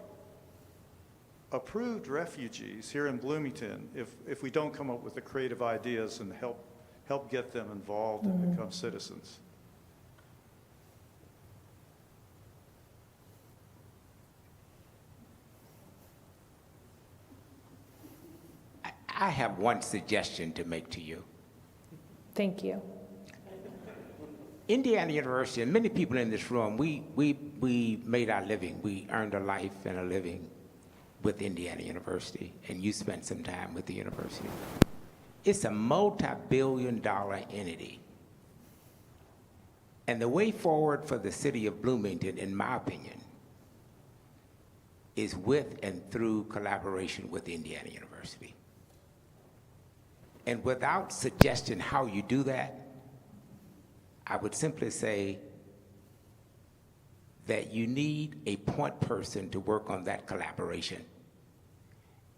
approved refugees here in Bloomington if we don't come up with the creative ideas and help get them involved and become citizens.
I have one suggestion to make to you.
Thank you.
Indiana University, and many people in this room, we made our living. We earned a life and a living with Indiana University, and you spent some time with the university. It's a multi-billion-dollar entity. And the way forward for the city of Bloomington, in my opinion, is with and through collaboration with Indiana University. And without suggesting how you do that, I would simply say that you need a point person to work on that collaboration,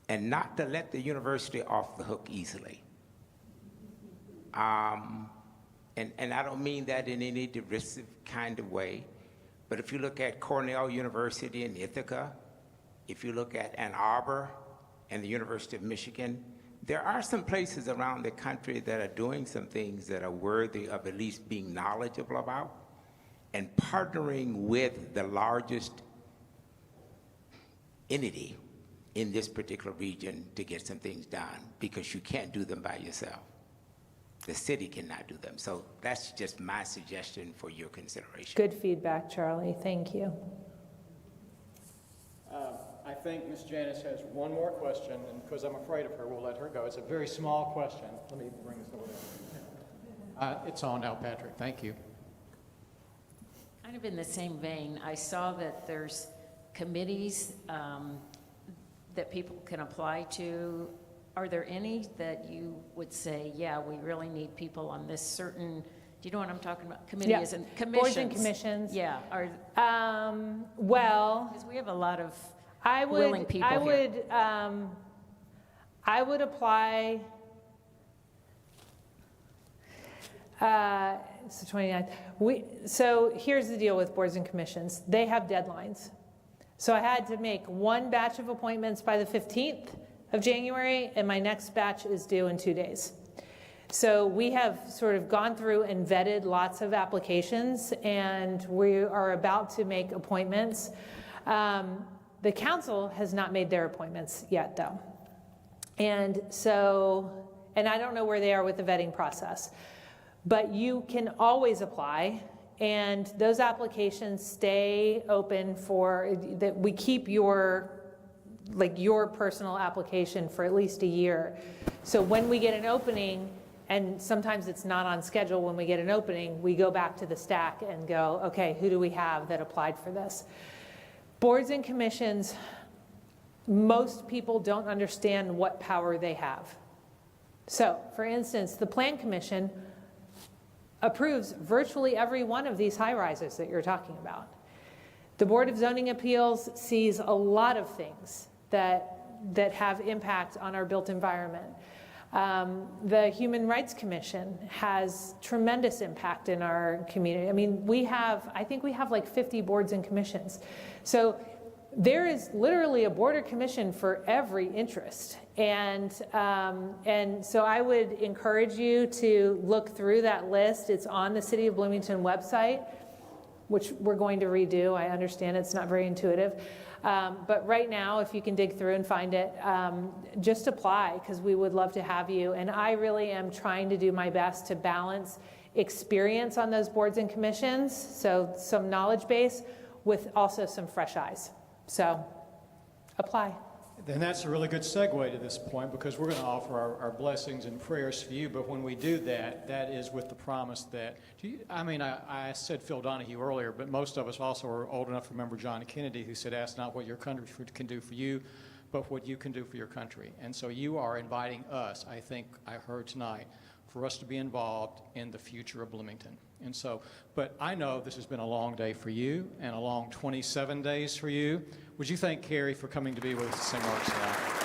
and not to let the university off the hook easily. And I don't mean that in any derisive kind of way, but if you look at Cornell University in Ithaca, if you look at Ann Arbor and the University of Michigan, There are some places around the country that are doing some things that are worthy of at least being knowledgeable about and partnering with the largest entity in this particular region to get some things done, because you can't do them by yourself. The city cannot do them. So that's just my suggestion for your consideration.
Good feedback, Charlie. Thank you.
I think Ms. Janice has one more question, and because I'm afraid of her, we'll let her go. It's a very small question. Let me bring this over there. It's on now, Patrick. Thank you.
Kind of in the same vein, I saw that there's committees that people can apply to. Are there any that you would say, yeah, we really need people on this certain, do you know what I'm talking about? Committees and commissions.
Boards and commissions.
Yeah.
Well,
because we have a lot of willing people here.
I would apply. It's the 29th. So here's the deal with boards and commissions. They have deadlines. So I had to make one batch of appointments by the 15th of January, and my next batch is due in 2 days. So we have sort of gone through and vetted lots of applications, and we are about to make appointments. The council has not made their appointments yet, though. And I don't know where they are with the vetting process. But you can always apply, and those applications stay open for, that we keep your personal application for at least a year. So when we get an opening, and sometimes it's not on schedule when we get an opening, we go back to the stack and go, okay, who do we have that applied for this? Boards and commissions, most people don't understand what power they have. So, for instance, the Plan Commission approves virtually every one of these high-rises that you're talking about. The Board of Zoning Appeals sees a lot of things that have impact on our built environment. The Human Rights Commission has tremendous impact in our community. I mean, I think we have like 50 boards and commissions. So there is literally a board or commission for every interest. And so I would encourage you to look through that list. It's on the City of Bloomington website, which we're going to redo. I understand it's not very intuitive. But right now, if you can dig through and find it, just apply, because we would love to have you. And I really am trying to do my best to balance experience on those boards and commissions, so some knowledge base, with also some fresh eyes. So apply.
And that's a really good segue to this point, because we're going to offer our blessings and prayers for you. But when we do that, that is with the promise that, I said Phil Donahue earlier, but most of us also are old enough to remember John Kennedy, who said, ask not what your country can do for you, but what you can do for your country. And so you are inviting us, I think I heard tonight, for us to be involved in the future of Bloomington. And so, but I know this has been a long day for you and a long 27 days for you. Would you thank Kerry for coming to be with us to sing our tonight?